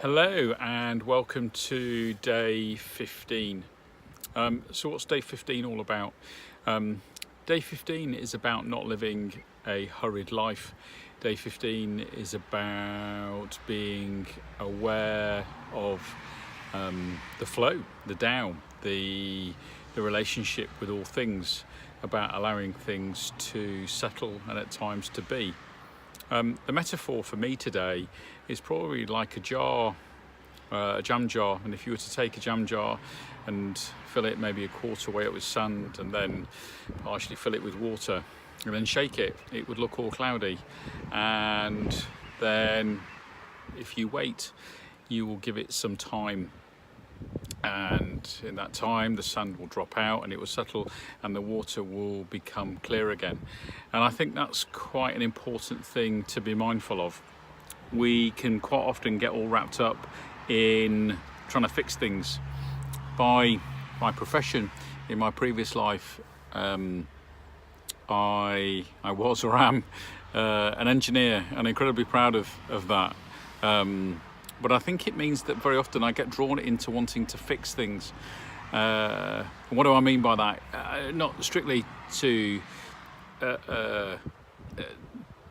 Hello and welcome to day 15. So what's day 15 all about? Day 15 is about not living a hurried life. Day 15 is about being aware of the flow, the Tao, the relationship with all things, about allowing things to settle and at times to be. The metaphor for me today is probably like a jar, a jam jar, and if you were to take a jam jar and fill it maybe a quarter way up with sand and then partially fill it with water and then shake it, it would look all cloudy. And then if you wait, you will give it some time, and in that time the sand will drop out and it will settle and the water will become clear again. And I think that's quite an important thing to be mindful of. We can quite often get all wrapped up in trying to fix things. By my profession, in my previous life, I was or am an engineer, and incredibly proud of that. But I think it means that very often I get drawn into wanting to fix things. What do I mean by that? Not strictly to, I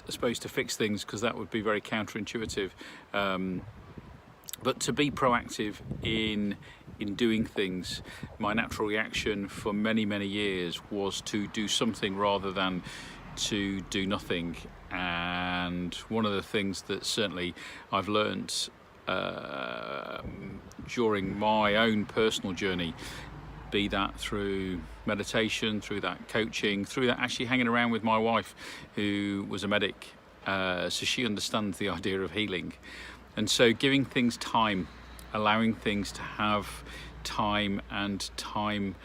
suppose, to fix things, because that would be very counterintuitive. But to be proactive in doing things. My natural reaction for many years was to do something rather than to do nothing. And one of the things that certainly I've learnt during my own personal journey, be that through meditation, through that coaching, through that actually hanging around with my wife, who was a medic, so she understands the idea of healing. And so giving things time, allowing things to have time, and time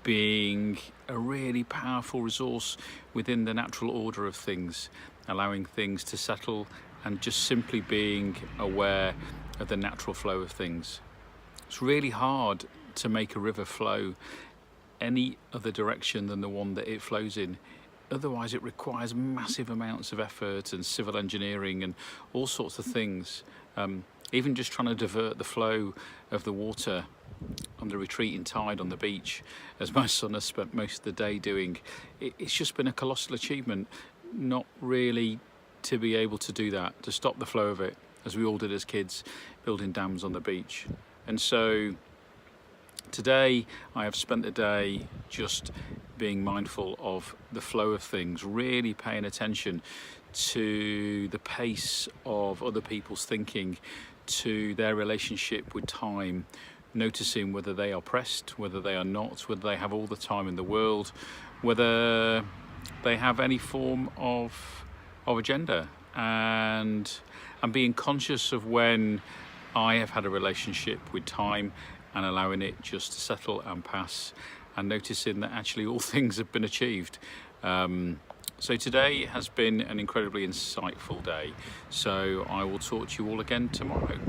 being a really powerful resource within the natural order of things, allowing things to settle and just simply being aware of the natural flow of things. It's really hard to make a river flow any other direction than the one that it flows in. Otherwise it requires massive amounts of effort and civil engineering and all sorts of things. Even just trying to divert the flow of the water on the retreating tide on the beach, as my son has spent most of the day doing, it's just been a colossal achievement, not really to be able to do that, to stop the flow of it, as we all did as kids, building dams on the beach. And so today I have spent the day just being mindful of the flow of things, really paying attention to the pace of other people's thinking, to their relationship with time, noticing whether they are pressed, whether they are not, whether they have all the time in the world, whether they have any form of agenda, and being conscious of when I have had a relationship with time and allowing it just to settle and pass, and noticing that actually all things have been achieved. So today has been an incredibly insightful day. So I will talk to you all again tomorrow.